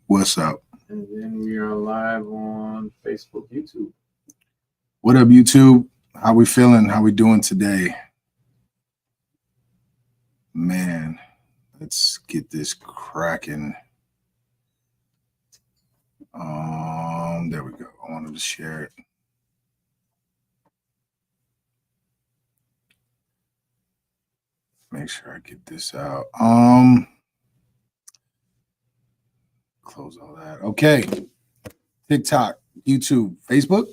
What's up? And then we are live on Facebook, YouTube. What up, YouTube? How we feeling? How we doing today? Man, let's get this cracking. There we go. I wanted to share it. Make sure I get this out. Close all that. Okay. TikTok, YouTube, Facebook.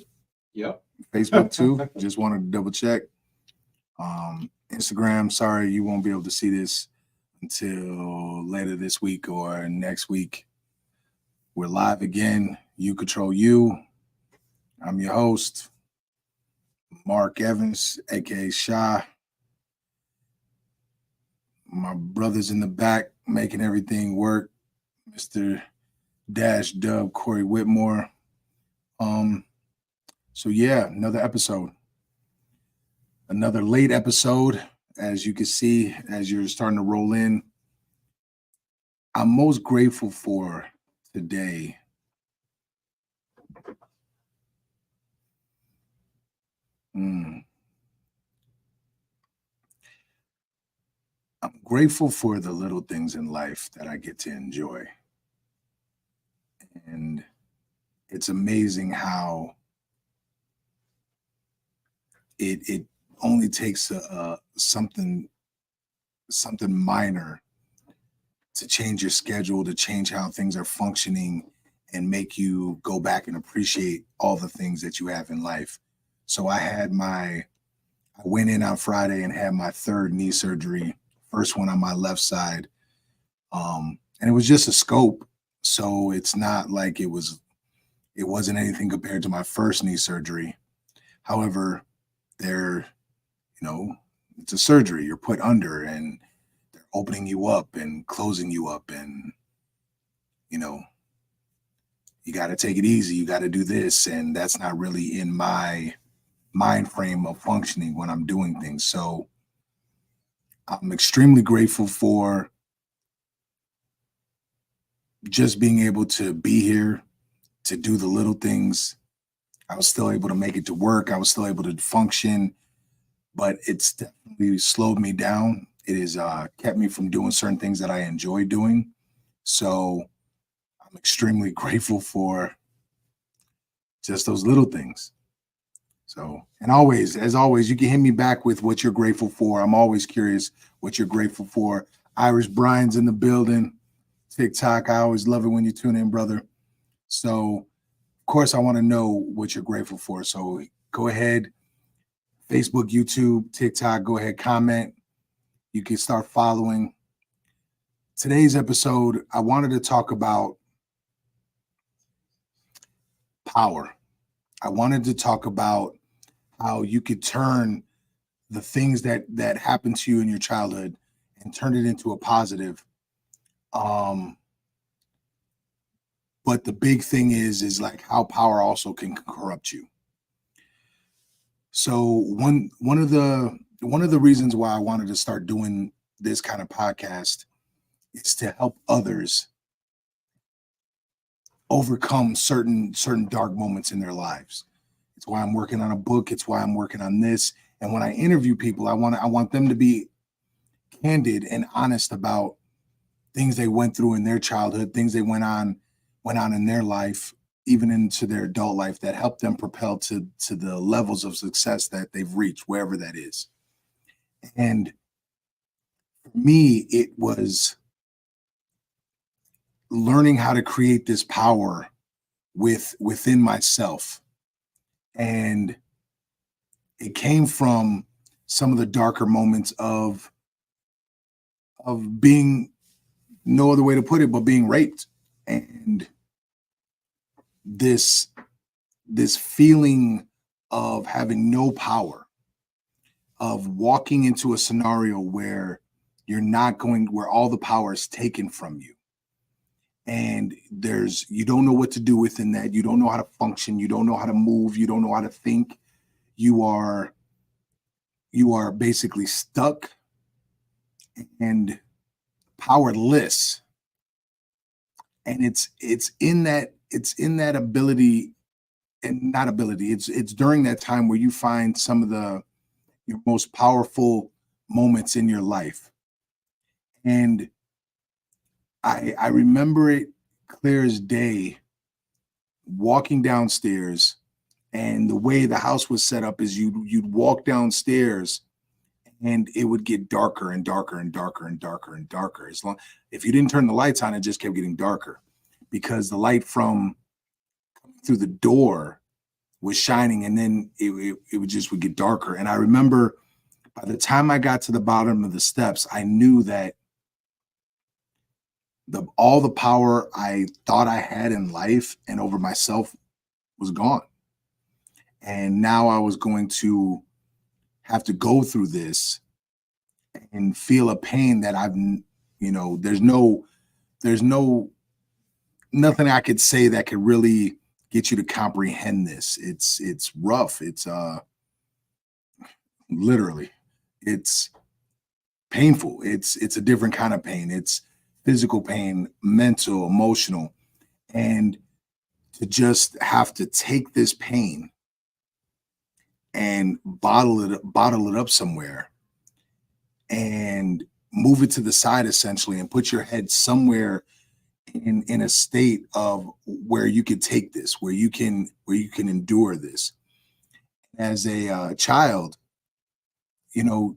Yep. Facebook too. Just wanted to double check. Instagram, sorry, you won't be able to see this until later this week or next week. We're live again. You Control You. I'm your host, Mark Evans, aka Shy. My brother's in the back making everything work. Mr. Dash Dub Corey Whitmore. So yeah, another episode. Another late episode, as you can see, as you're starting to roll in. I'm most grateful for today. I'm grateful for the little things in life that I get to enjoy. And it's amazing how it only takes something minor to change your schedule, to change how things are functioning, and make you go back and appreciate all the things that you have in life. So I went in on Friday and had my third knee surgery, first one on my left side. And it was just a scope. So it's not like it wasn't anything compared to my first knee surgery. However, it's a surgery. You're put under and they're opening you up and closing you up. And, you got to take it easy. You got to do this. And that's not really in my mind frame of functioning when I'm doing things. So I'm extremely grateful for just being able to be here, to do the little things. I was still able to make it to work. I was still able to function, but it's definitely slowed me down. It has kept me from doing certain things that I enjoy doing. So I'm extremely grateful for just those little things. So, and as always, you can hit me back with what you're grateful for. I'm always curious what you're grateful for. Irish Brian's in the building. TikTok, I always love it when you tune in, brother. So, of course, I want to know what you're grateful for. So go ahead, Facebook, YouTube, TikTok, go ahead, comment. You can start following. Today's episode, I wanted to talk about power. I wanted to talk about how you could turn the things that happened to you in your childhood and turn it into a positive. But the big thing is like how power also can corrupt you. So one of the reasons why I wanted to start doing this kind of podcast is to help others overcome certain dark moments in their lives. It's why I'm working on a book. It's why I'm working on this. And when I interview people, I want them to be candid and honest about things they went through in their childhood, things they went on in their life, even into their adult life, that helped them propel to the levels of success that they've reached, wherever that is. And for me, it was learning how to create this power within myself. And it came from some of the darker moments of being, no other way to put it, but being raped. And this feeling of having no power, of walking into a scenario where where all the power is taken from you. And you don't know what to do within that. You don't know how to function. You don't know how to move. You don't know how to think. You are basically stuck and powerless. And it's in that ability, and not ability, it's during that time where you find some of the your most powerful moments in your life. And I remember it clear as day, walking downstairs, and the way the house was set up is you'd walk downstairs and it would get darker and darker and darker and darker and darker. As long if you didn't turn the lights on, it just kept getting darker because the light from through the door was shining, and then it would get darker. And I remember by the time I got to the bottom of the steps, I knew that the all the power I thought I had in life and over myself was gone. And now I was going to have to go through this and feel a pain that there's no nothing I could say that could really get you to comprehend this. It's rough. It's literally, it's painful. It's a different kind of pain. It's physical pain, mental, emotional, and to just have to take this pain and bottle it up somewhere and move it to the side essentially, and put your head somewhere in a state of where you could take this, where you can endure this. As a child, you know,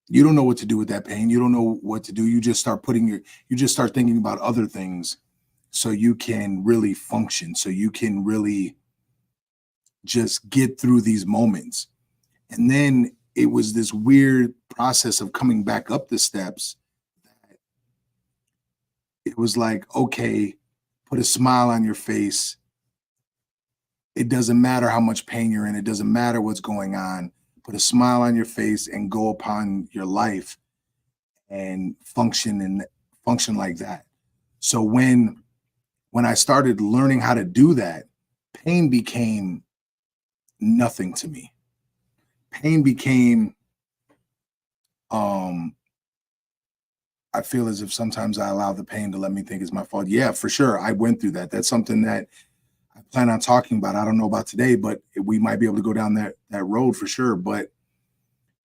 you don't know what to do with that pain. You don't know what to do. You just start thinking about other things so you can really function, so you can really just get through these moments. And then it was this weird process of coming back up the steps. It was like, okay, put a smile on your face. It doesn't matter how much pain you're in. It doesn't matter what's going on. Put a smile on your face and go upon your life and function like that. So when I started learning how to do that, pain became nothing to me. Pain became um I feel as if sometimes I allow the pain to let me think it's my fault. Yeah, for sure. I went through that. That's something that I plan on talking about. I don't know about today, but we might be able to go down that road for sure. But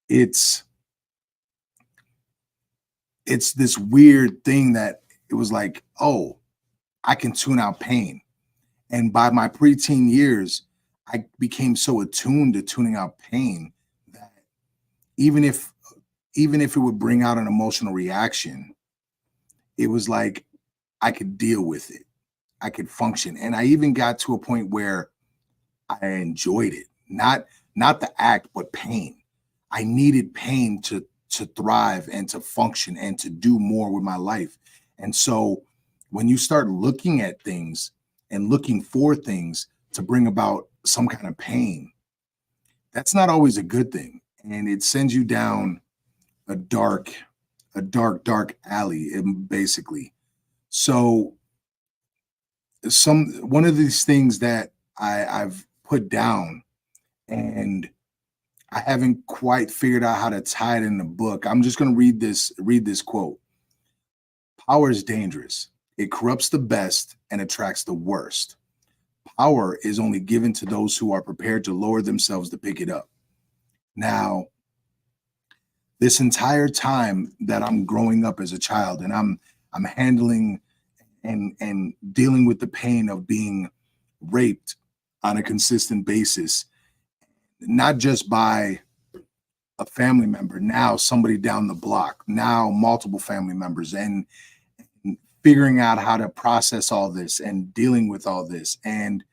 it's it's this weird thing that it was like, oh, I can tune out pain. And by my preteen years, I became so attuned to tuning out pain that even if even if it would bring out an emotional reaction, it was like I could deal with it. I could function. And I even got to a point where I enjoyed it. Not the act, but pain. I needed pain to thrive and to function and to do more with my life. And so when you start looking at things and looking for things to bring about some kind of pain, that's not always a good thing. And it sends you down a dark, dark alley, basically. So one of these things that I've put down, and I haven't quite figured out how to tie it in the book. I'm just going to read this quote. Power is dangerous. It corrupts the best and attracts the worst. Power is only given to those who are prepared to lower themselves to pick it up. Now, this entire time that I'm growing up as a child, and I'm handling and dealing with the pain of being raped on a consistent basis, not just by a family member, now somebody down the block, now multiple family members, and figuring out how to process all this and dealing with all this. And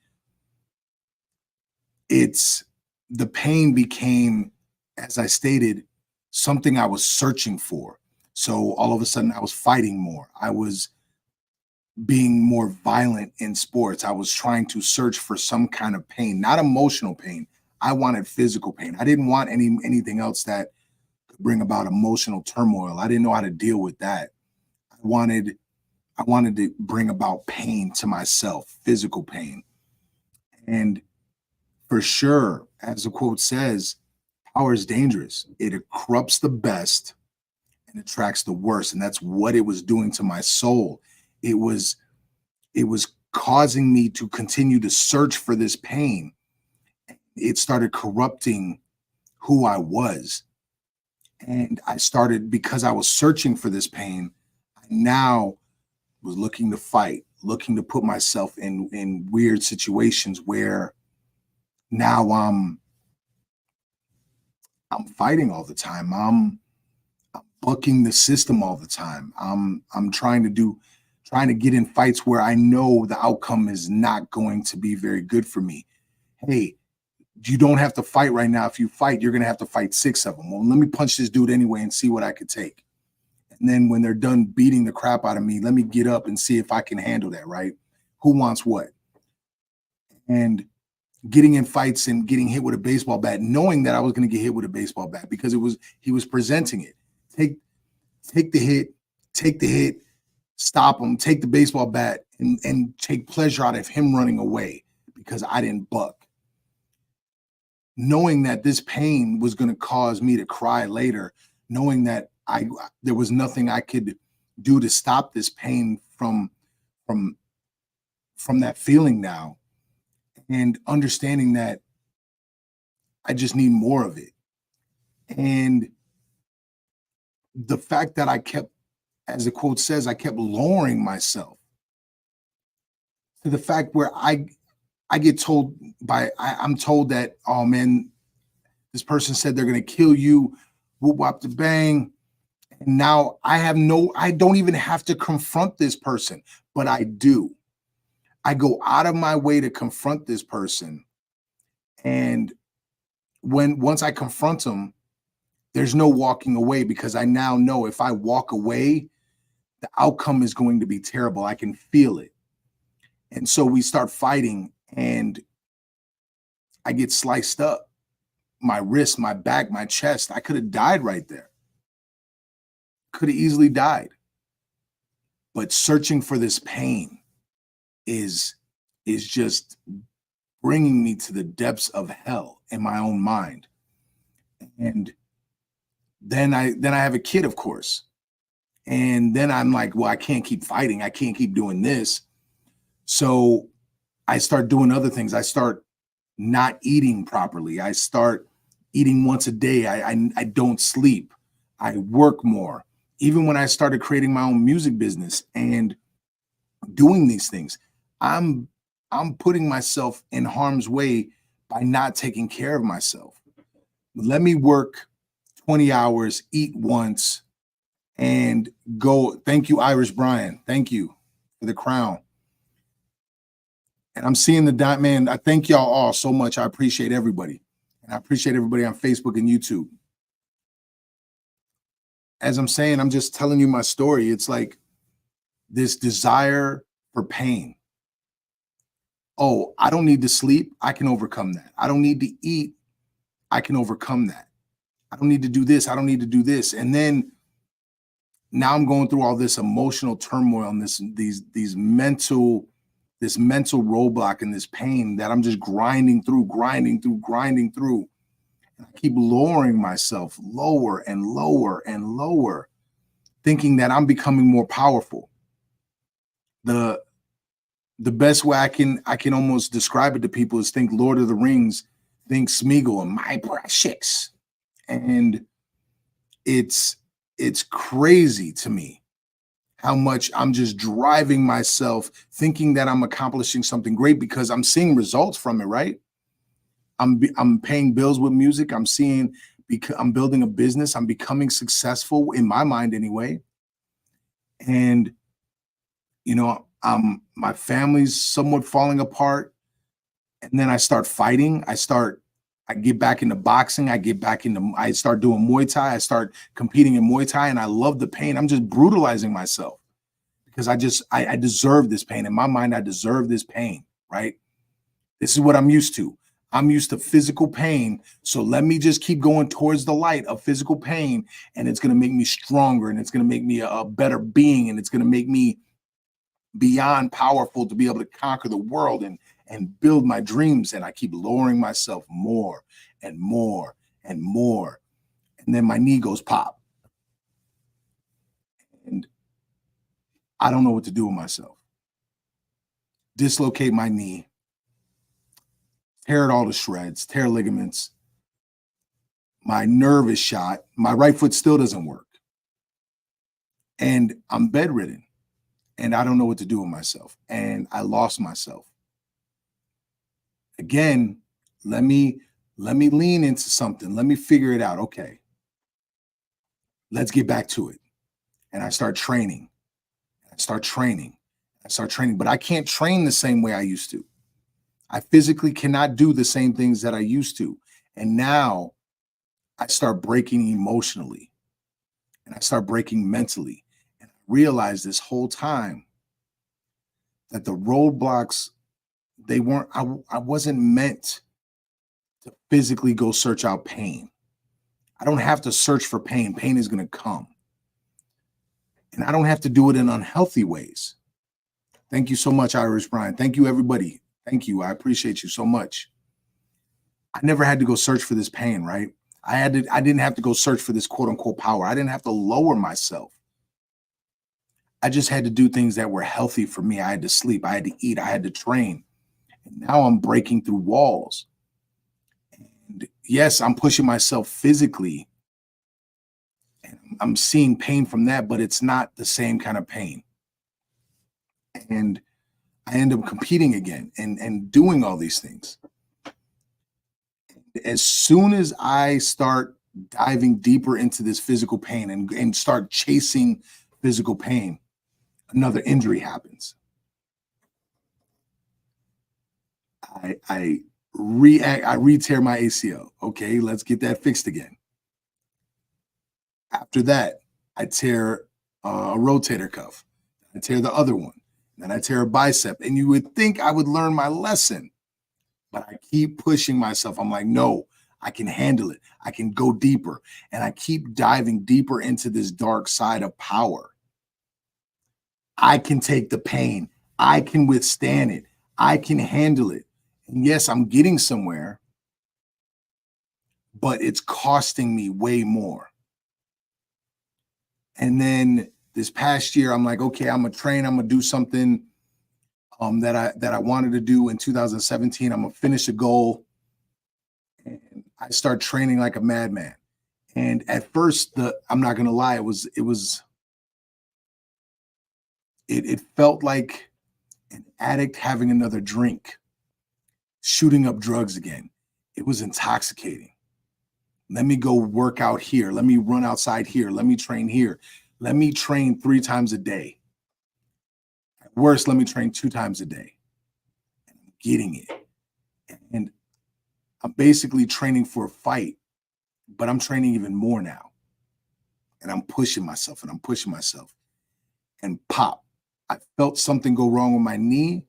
it's the pain became, as I stated, something I was searching for. So all of a sudden I was fighting more. I was being more violent in sports. I was trying to search for some kind of pain, not emotional pain. I wanted physical pain. I didn't want anything else that could bring about emotional turmoil. I didn't know how to deal with that. I wanted I wanted to bring about pain to myself, physical pain. And for sure, as the quote says, power is dangerous. It corrupts the best and attracts the worst. And that's what it was doing to my soul. It was it was causing me to continue to search for this pain. It started corrupting who I was. And I started, because I was searching for this pain, I now was looking to fight, looking to put myself in weird situations where now I'm fighting all the time. I'm bucking the system all the time. I'm trying to get in fights where I know the outcome is not going to be very good for me. Hey, you don't have to fight right now. If you fight, you're going to have to fight 6 of them. Well, let me punch this dude anyway and see what I could take. And then when they're done beating the crap out of me, let me get up and see if I can handle that, right? Who wants what? And getting in fights and getting hit with a baseball bat, knowing that I was going to get hit with a baseball bat because he was presenting it. Take the hit, stop him, take the baseball bat and take pleasure out of him running away because I didn't buck. Knowing that this pain was going to cause me to cry later, knowing that there was nothing I could do to stop this pain from that feeling now, and understanding that I just need more of it. And the fact that I kept, as the quote says, I kept lowering myself to the fact where I get told I'm told that, oh man, this person said they're going to kill you, whoop wop the bang. And now I don't even have to confront this person, but I do. I go out of my way to confront this person. And once I confront them, there's no walking away, because I now know if I walk away, the outcome is going to be terrible. I can feel it. And so we start fighting and I get sliced up. My wrist, my back, my chest. I could have died right there. Could have easily died. But searching for this pain is just bringing me to the depths of hell in my own mind. And then I have a kid, of course. And then I'm like, well, I can't keep fighting. I can't keep doing this. So I start doing other things. I start not eating properly. I start eating once a day. I don't sleep. I work more. Even when I started creating my own music business and doing these things, I'm putting myself in harm's way by not taking care of myself. Let me work 20 hours, eat once, and go. Thank you, Irish Brian. Thank you for the crown. And I'm seeing the dot, man. I thank y'all all so much. I appreciate everybody. And I appreciate everybody on Facebook and YouTube. As I'm saying, I'm just telling you my story. It's like this desire for pain. Oh, I don't need to sleep. I can overcome that. I don't need to eat. I can overcome that. I don't need to do this. I don't need to do this. And then now I'm going through all this emotional turmoil and this mental roadblock and this pain that I'm just grinding through. And I keep lowering myself lower and lower and lower, thinking that I'm becoming more powerful. The best way I can almost describe it to people is think Lord of the Rings, think Smeagol and my precious. And it's crazy to me how much I'm just driving myself, thinking that I'm accomplishing something great because I'm seeing results from it, right? I'm paying bills with music. I'm building a business. I'm becoming successful in my mind anyway. And my family's somewhat falling apart. And then I start fighting. I get back into boxing. I start doing Muay Thai. I start competing in Muay Thai, and I love the pain. I'm just brutalizing myself because I deserve this pain. In my mind, I deserve this pain, right? This is what I'm used to. I'm used to physical pain. So let me just keep going towards the light of physical pain, and it's going to make me stronger, and it's going to make me a better being, and it's going to make me beyond powerful to be able to conquer the world and build my dreams. And I keep lowering myself more and more and more. And then my knee goes pop. And I don't know what to do with myself. dislocate my knee, tear it all to shreds, tear ligaments. My nerve is shot. My right foot still doesn't work. And I'm bedridden. And I don't know what to do with myself. And I lost myself. Again, let me lean into something. Let me figure it out. Okay. Let's get back to it. And I start training. I start training. But I can't train the same way I used to. I physically cannot do the same things that I used to. And now I start breaking emotionally and I start breaking mentally. And I realized this whole time that the roadblocks, they weren't, I wasn't meant to physically go search out pain. I don't have to search for pain. Pain is going to come. And I don't have to do it in unhealthy ways. Thank you so much, Irish Brian. Thank you, everybody. Thank you. I appreciate you so much. I never had to go search for this pain, right? I didn't have to go search for this quote unquote power. I didn't have to lower myself. I just had to do things that were healthy for me. I had to sleep. I had to eat. I had to train. And now I'm breaking through walls. And yes, I'm pushing myself physically. And I'm seeing pain from that, but it's not the same kind of pain. And I end up competing again and doing all these things. As soon as I start diving deeper into this physical pain and start chasing physical pain, another injury happens. I re-tear my ACL. Okay, let's get that fixed again. After that, I tear a rotator cuff. I tear the other one. Then I tear a bicep. And you would think I would learn my lesson, but I keep pushing myself. I'm like, no, I can handle it. I can go deeper. And I keep diving deeper into this dark side of power. I can take the pain. I can withstand it. I can handle it. And yes, I'm getting somewhere, but it's costing me way more. And then this past year, I'm like, okay, I'm gonna train. I'm gonna do something that I wanted to do in 2017. I'm gonna finish a goal, and I start training like a madman. And at first, I'm not gonna lie, it felt like an addict having another drink, shooting up drugs again. It was intoxicating. Let me go work out here. Let me run outside here. Let me train here. Let me train 3 times a day. At worst, let me train 2 times a day. And I'm getting it. And I'm basically training for a fight, but I'm training even more now. And I'm pushing myself and I'm pushing myself. And pop, I felt something go wrong with my knee.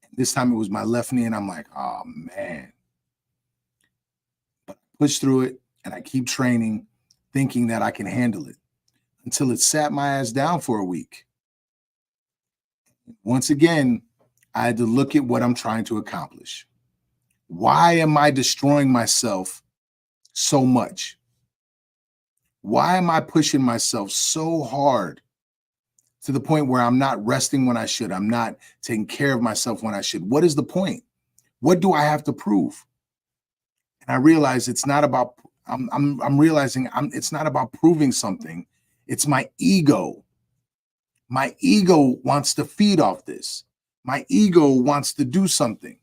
And this time it was my left knee. And I'm like, oh, man. But I push through it and I keep training, thinking that I can handle it until it sat my ass down for a week. Once again, I had to look at what I'm trying to accomplish. Why am I destroying myself so much? Why am I pushing myself so hard to the point where I'm not resting when I should? I'm not taking care of myself when I should. What is the point? What do I have to prove? And I realize it's not about, I'm realizing it's not about proving something. It's my ego. My ego wants to feed off this. My ego wants to do something.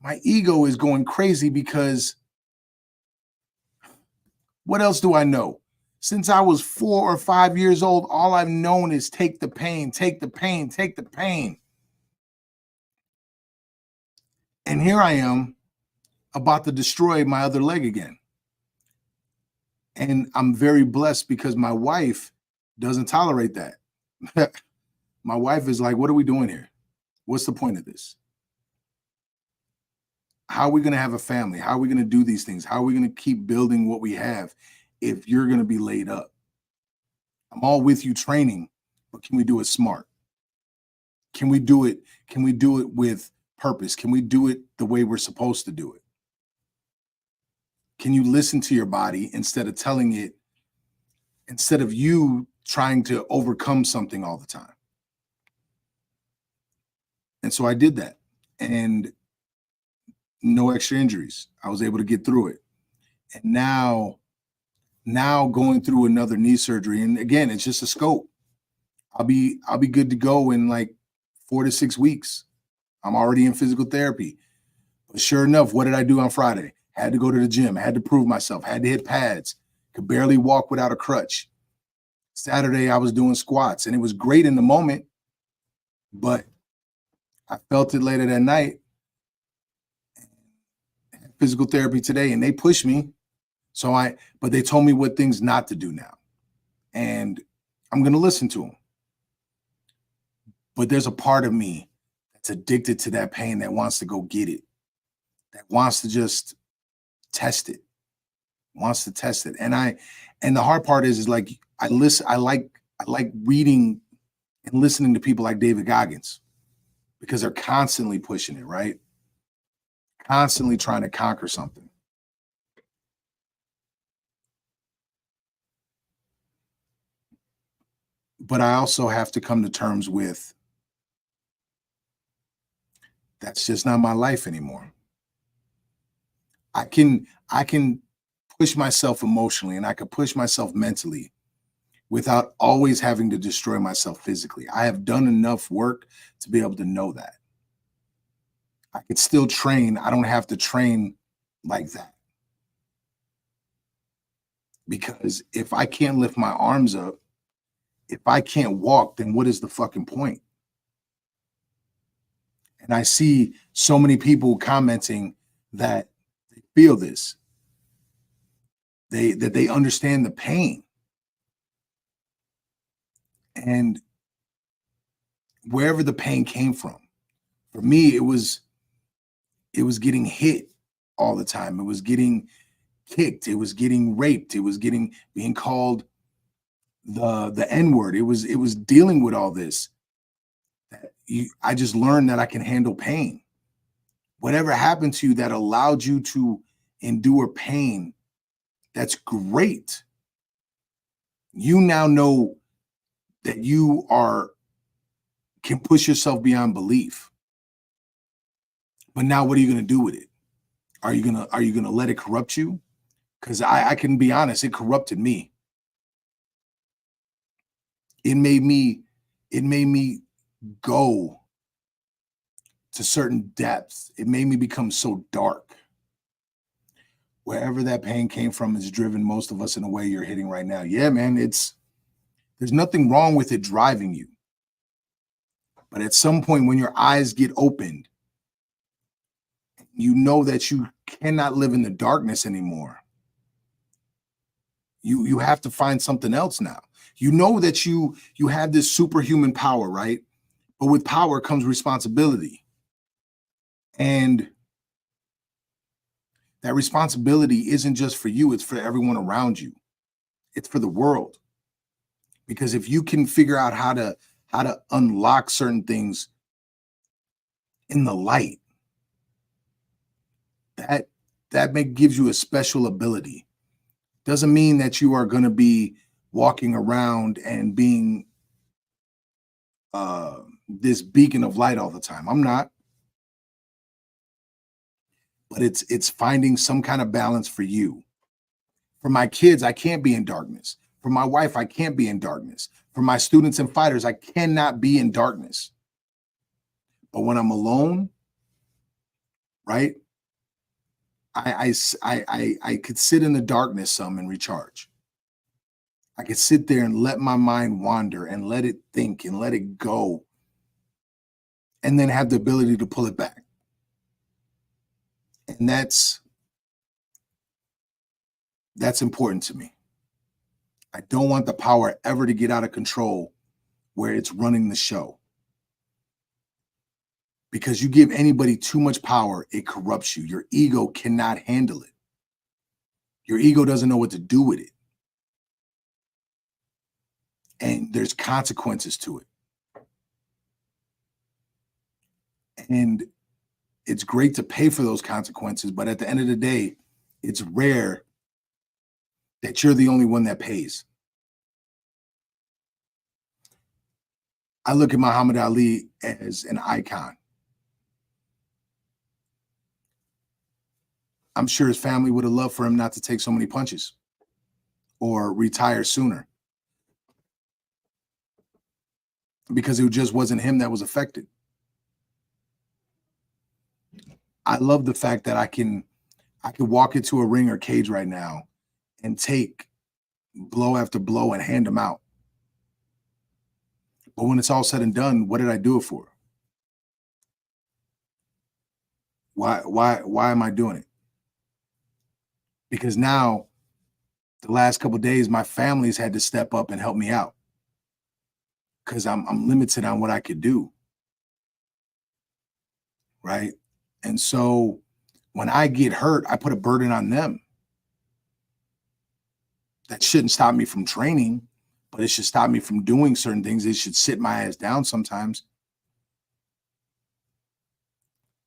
My ego is going crazy because what else do I know? Since I was 4 or 5 years old, all I've known is take the pain, take the pain, take the pain. And here I am about to destroy my other leg again. And I'm very blessed because my wife doesn't tolerate that. My wife is like, what are we doing here? What's the point of this? How are we going to have a family? How are we going to do these things? How are we going to keep building what we have if you're going to be laid up? I'm all with you training, but can we do it smart? Can we do it? Can we do it with purpose? Can we do it the way we're supposed to do it? Can you listen to your body instead of telling it, instead of you trying to overcome something all the time? And so I did that. and no extra injuries. I was able to get through it. And now going through another knee surgery. And again, it's just a scope. I'll be good to go in like 4 to 6 weeks. I'm already in physical therapy. But sure enough, what did I do on Friday? Had to go to the gym, had to prove myself, had to hit pads, could barely walk without a crutch. Saturday, I was doing squats, and it was great in the moment, but I felt it later that night. Physical therapy today, and they pushed me. But they told me what things not to do now. And I'm going to listen to them. But there's a part of me that's addicted to that pain that wants to go get it, that wants to just test it, wants to test it. And the hard part is like I like reading and listening to people like David Goggins because they're constantly pushing it, right? Constantly trying to conquer something. But I also have to come to terms with that's just not my life anymore. I can push myself emotionally and I can push myself mentally without always having to destroy myself physically. I have done enough work to be able to know that. I could still train. I don't have to train like that. Because if I can't lift my arms up, if I can't walk, then what is the fucking point? And I see so many people commenting that they feel this. They understand the pain. And wherever the pain came from, for me, it was getting hit all the time. It was getting kicked. It was getting raped. It was being called the N-word. It was dealing with all this. I just learned that I can handle pain. Whatever happened to you that allowed you to endure pain, that's great. You now know that you can push yourself beyond belief. But now what are you going to do with it? Are you going to let it corrupt you? Because I can be honest, it corrupted me. It made me go to certain depths. It made me become so dark. Wherever that pain came from has driven most of us in a way you're hitting right now. Yeah, man, there's nothing wrong with it driving you. But at some point when your eyes get opened, you know that you cannot live in the darkness anymore. You have to find something else now. You know that you have this superhuman power, right? But with power comes responsibility. And that responsibility isn't just for you, it's for everyone around you. It's for the world. Because if you can figure out how to unlock certain things in the light, that gives you a special ability. Doesn't mean that you are going to be walking around and being this beacon of light all the time. I'm not. But it's finding some kind of balance for you. For my kids, I can't be in darkness. For my wife, I can't be in darkness. For my students and fighters, I cannot be in darkness. But when I'm alone, right? I could sit in the darkness some and recharge. I could sit there and let my mind wander and let it think and let it go, and then have the ability to pull it back. And that's important to me. I don't want the power ever to get out of control where it's running the show. Because you give anybody too much power, it corrupts you. Your ego cannot handle it. Your ego doesn't know what to do with it. And there's consequences to it. And it's great to pay for those consequences, but at the end of the day, it's rare that you're the only one that pays. I look at Muhammad Ali as an icon. I'm sure his family would have loved for him not to take so many punches or retire sooner, because it just wasn't him that was affected. I love the fact that I could walk into a ring or cage right now and take blow after blow and hand them out. But when it's all said and done, what did I do it for? Why am I doing it? Because now the last couple of days, my family's had to step up and help me out because I'm limited on what I could do. Right. And so when I get hurt, I put a burden on them. That shouldn't stop me from training, but it should stop me from doing certain things. It should sit my ass down sometimes.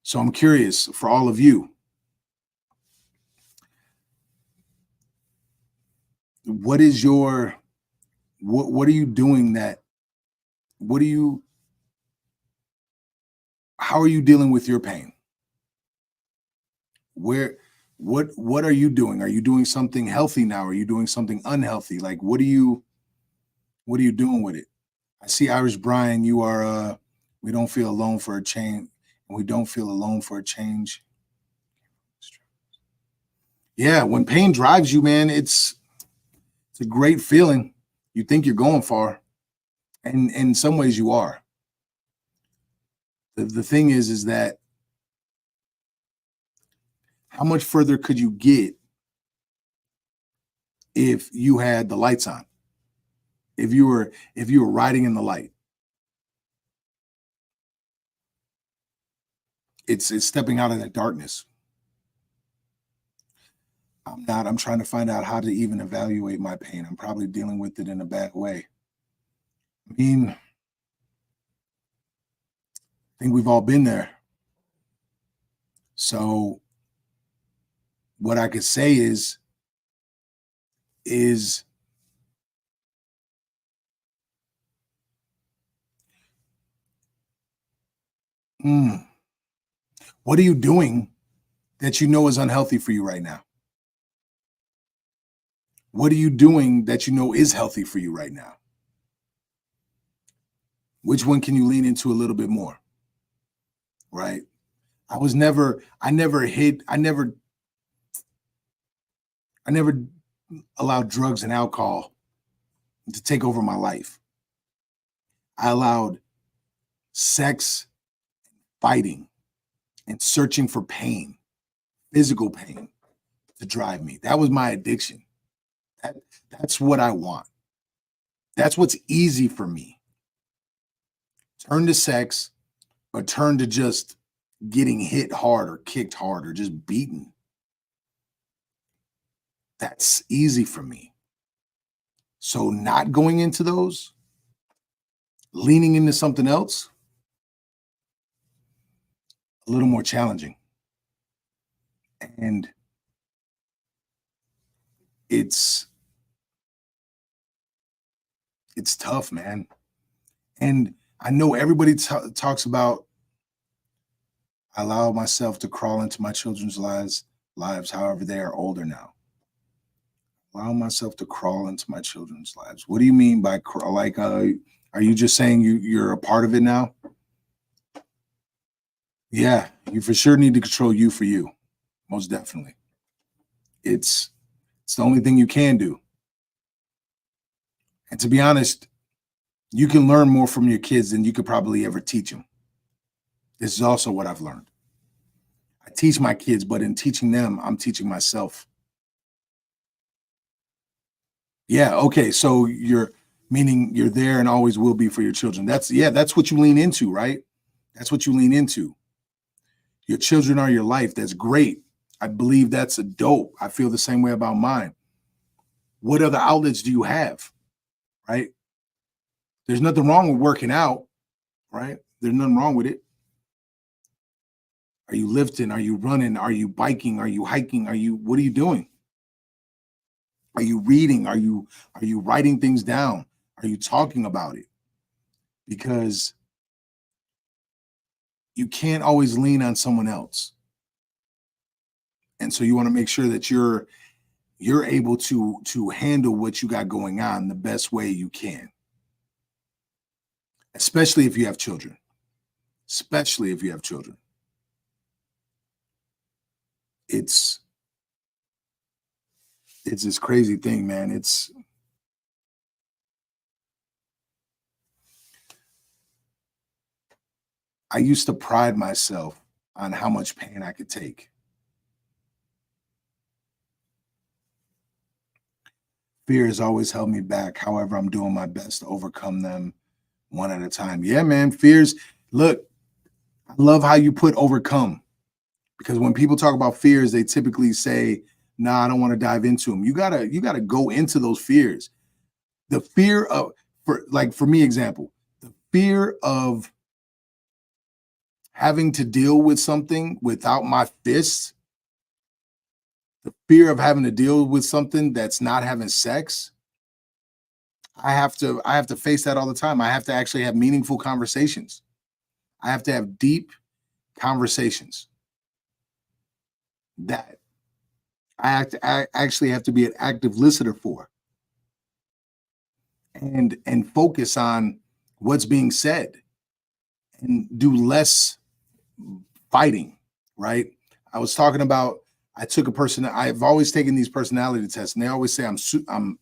So I'm curious for all of you, what is your, what are you doing that, what are you, how are you dealing with your pain? What are you doing? Are you doing something healthy now? Are you doing something unhealthy? Like, what are you doing with it? I see Irish Brian, you are, we don't feel alone for a change. We don't feel alone for a change. Yeah, when pain drives you, man, it's a great feeling. You think you're going far, and in some ways you are. The thing is that how much further could you get if you had the lights on? If you were riding in the light, it's stepping out of that darkness. I'm trying to find out how to even evaluate my pain. I'm probably dealing with it in a bad way. I mean, I think we've all been there. So what I could say is what are you doing that you know is unhealthy for you right now? What are you doing that you know is healthy for you right now? Which one can you lean into a little bit more? Right? I never allowed drugs and alcohol to take over my life. I allowed sex, fighting, and searching for pain, physical pain, to drive me. That was my addiction. That's what I want. That's what's easy for me. Turn to sex, or turn to just getting hit hard or kicked hard or just beaten. That's easy for me. So not going into those, leaning into something else, a little more challenging. And it's tough, man. And I know everybody talks about, I allow myself to crawl into my children's lives, however they are older now. Allow myself to crawl into my children's lives. What do you mean by like? Are you just saying you're a part of it now? Yeah, you for sure need to control you for you. Most definitely. It's the only thing you can do. And to be honest, you can learn more from your kids than you could probably ever teach them. This is also what I've learned. I teach my kids, but in teaching them, I'm teaching myself. Yeah, okay. So you're meaning you're there and always will be for your children. That's what you lean into, right? That's what you lean into. Your children are your life. That's great. I believe that's a dope. I feel the same way about mine. What other outlets do you have? Right? There's nothing wrong with working out, right? There's nothing wrong with it. Are you lifting? Are you running? Are you biking? Are you hiking? What are you doing? Are you reading? Are you writing things down? Are you talking about it? Because you can't always lean on someone else. And so you want to make sure that you're able to handle what you got going on the best way you can, especially if you have children. Especially if you have children. It's this crazy thing, man. I used to pride myself on how much pain I could take. Fear has always held me back. However, I'm doing my best to overcome them one at a time. Yeah, man. Fears. Look, I love how you put overcome, because when people talk about fears, they typically say, "Nah, I don't want to dive into them." You gotta go into those fears. The fear of, for me, example, the fear of having to deal with something without my fists, the fear of having to deal with something that's not having sex. I have to face that all the time. I have to actually have meaningful conversations. I have to have deep conversations that I actually have to be an active listener for, and focus on what's being said and do less fighting, right? I was talking about, I took a person, I've always taken these personality tests, and they always say I'm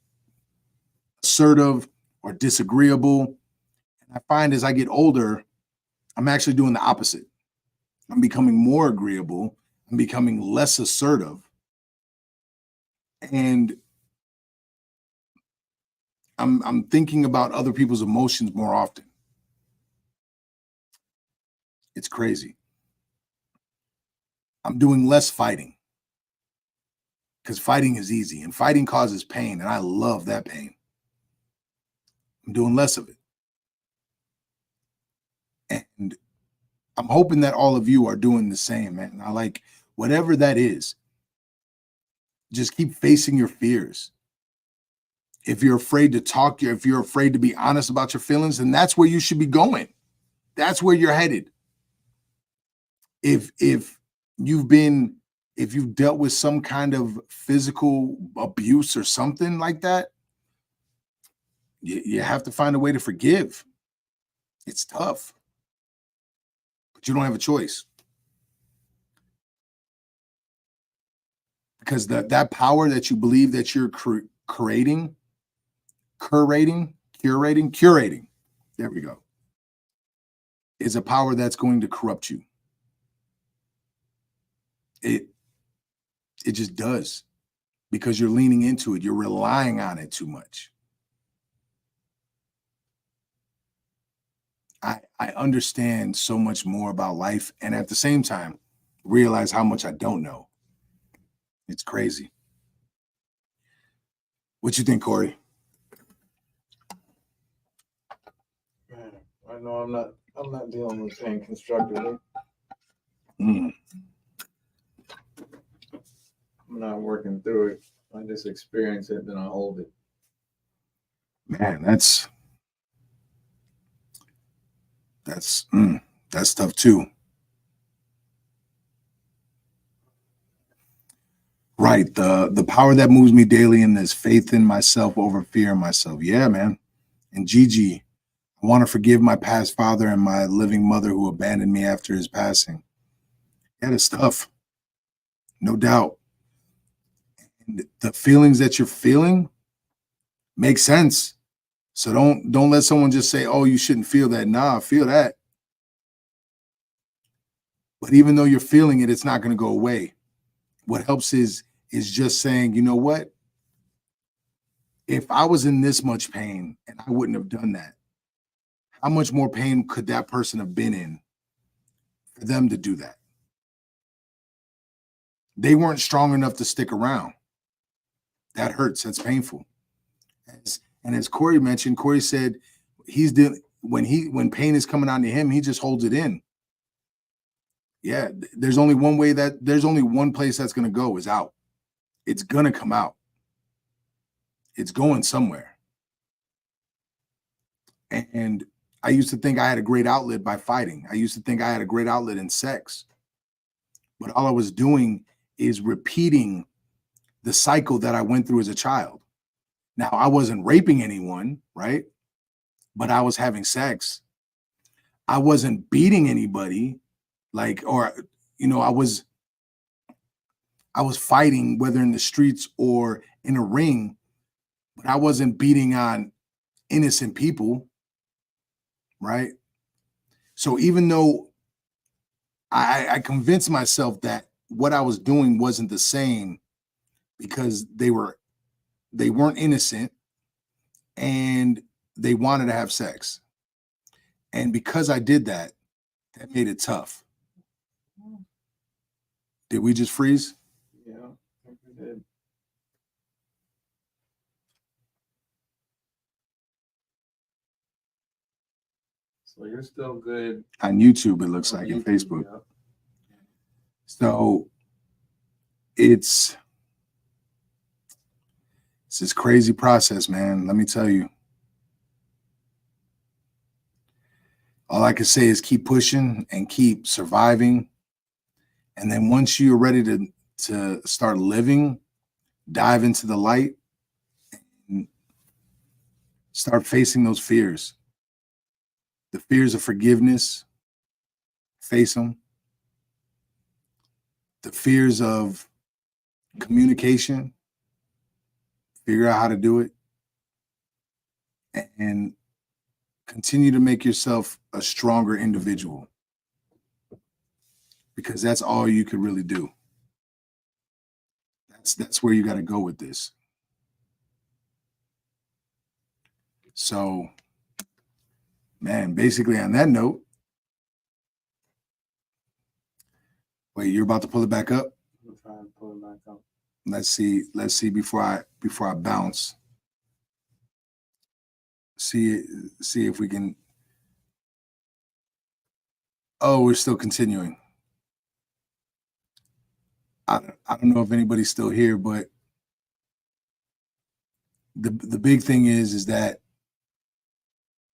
assertive or disagreeable. And I find as I get older, I'm actually doing the opposite. I'm becoming more agreeable. I'm becoming less assertive. And I'm thinking about other people's emotions more often. It's crazy. I'm doing less fighting, because fighting is easy and fighting causes pain. And I love that pain. I'm doing less of it. And I'm hoping that all of you are doing the same, man. I like, whatever that is, just keep facing your fears. If you're afraid to talk, if you're afraid to be honest about your feelings, then that's where you should be going. That's where you're headed. If you've been, if you've dealt with some kind of physical abuse or something like that, you have to find a way to forgive. It's tough, but you don't have a choice, because that power that you believe that you're creating, curating, there we go, is a power that's going to corrupt you. It it just does, because you're leaning into it. You're relying on it too much. I understand so much more about life, and at the same time, realize how much I don't know. It's crazy. What you think, Corey? Man, I know I'm not dealing with pain constructively. Mm, I'm not working through it. I just experience it, then I hold it. man, that's tough too. Right. The power that moves me daily in this faith in myself over fear in myself. Yeah, man. And Gigi, I want to forgive my past father and my living mother who abandoned me after his passing. Yeah, it's tough, no doubt. And the feelings that you're feeling make sense. So don't let someone just say, "Oh, you shouldn't feel that." Nah, I feel that. But even though you're feeling it, it's not going to go away. What helps is just saying, you know what? If I was in this much pain and I wouldn't have done that, how much more pain could that person have been in for them to do that? They weren't strong enough to stick around. That hurts. That's painful. And as Corey mentioned, Corey said he's dealing, when pain is coming on to him, he just holds it in. Yeah, there's only one way, that there's only one place that's going to go, is out. It's going to come out. It's going somewhere. And I used to think I had a great outlet by fighting. I used to think I had a great outlet in sex. But all I was doing is repeating the cycle that I went through as a child. Now, I wasn't raping anyone, right? But I was having sex. I wasn't beating anybody, like, or I was fighting, whether in the streets or in a ring, but I wasn't beating on innocent people, right? So even though I convinced myself that what I was doing wasn't the same because they weren't innocent and they wanted to have sex. And because I did that, that made it tough. Did we just freeze? Yeah, I think we did. So you're still good On YouTube, it looks on like, and YouTube, Facebook. yeah. So it's this crazy process, man. Let me tell you. All I can say is keep pushing and keep surviving. And then once you're ready to start living, dive into the light and start facing those fears. The fears of forgiveness, face them. The fears of communication, figure out how to do it. And continue to make yourself a stronger individual, because that's all you could really do. That's where you got to go with this. So, man, basically on that note, wait, you're about to pull it back up? I'm trying to pull it back up. Let's see before I bounce. See if we can. Oh, we're still continuing. I don't know if anybody's still here, but the big thing is that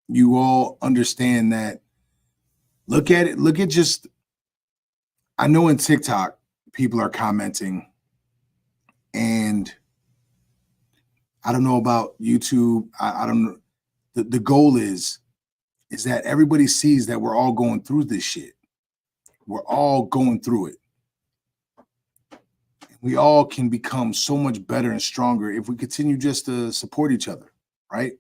you all understand that. Look at just, I know in TikTok people are commenting, and I don't know about YouTube. I don't know. The goal is that everybody sees that we're all going through this shit. We're all going through it. We all can become so much better and stronger if we continue just to support each other, right?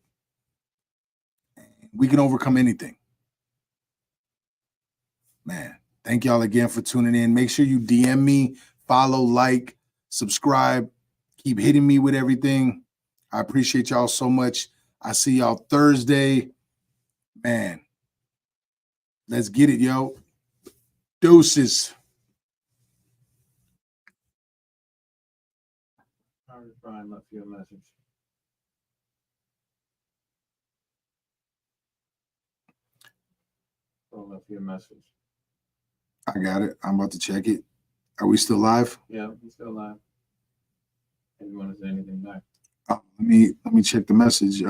We can overcome anything. Man, thank y'all again for tuning in. Make sure you DM me, follow, like, subscribe, keep hitting me with everything. I appreciate y'all so much. I see y'all Thursday. Man, let's get it, yo. Deuces. Brian left you a message. So left you a message. I got it. I'm about to check it. Are we still live? Yeah, he's still live. If you want to say anything back. Let me check the message.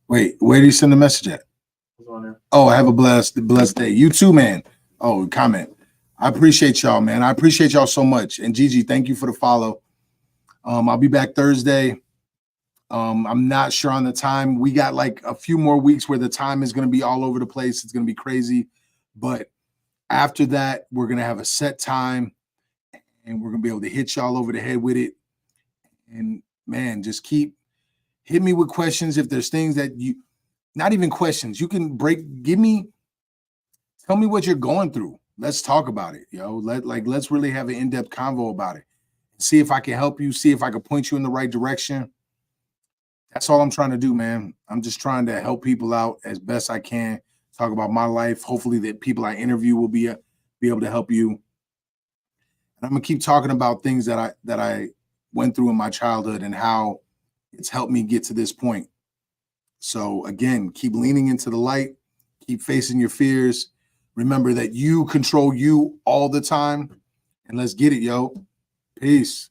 Wait, where did you send the message at? What's on there? Oh, have a blessed day. You too, man. Oh, comment. I appreciate y'all, man. I appreciate y'all so much. And Gigi, thank you for the follow. I'll be back Thursday. I'm not sure on the time. We got like a few more weeks where the time is going to be all over the place. It's going to be crazy. But after that, we're going to have a set time, and we're going to be able to hit y'all over the head with it. And man, just hit me with questions. If there's things that not even questions, you can tell me what you're going through. Let's talk about it, yo. Let's really have an in-depth convo about it. See if I can help you, see if I can point you in the right direction. That's all I'm trying to do, man. I'm just trying to help people out as best I can, talk about my life. Hopefully the people I interview will be able to help you. And I'm gonna keep talking about things that I went through in my childhood and how it's helped me get to this point. So again, keep leaning into the light, keep facing your fears. Remember that you control you all the time. And let's get it, yo. Peace.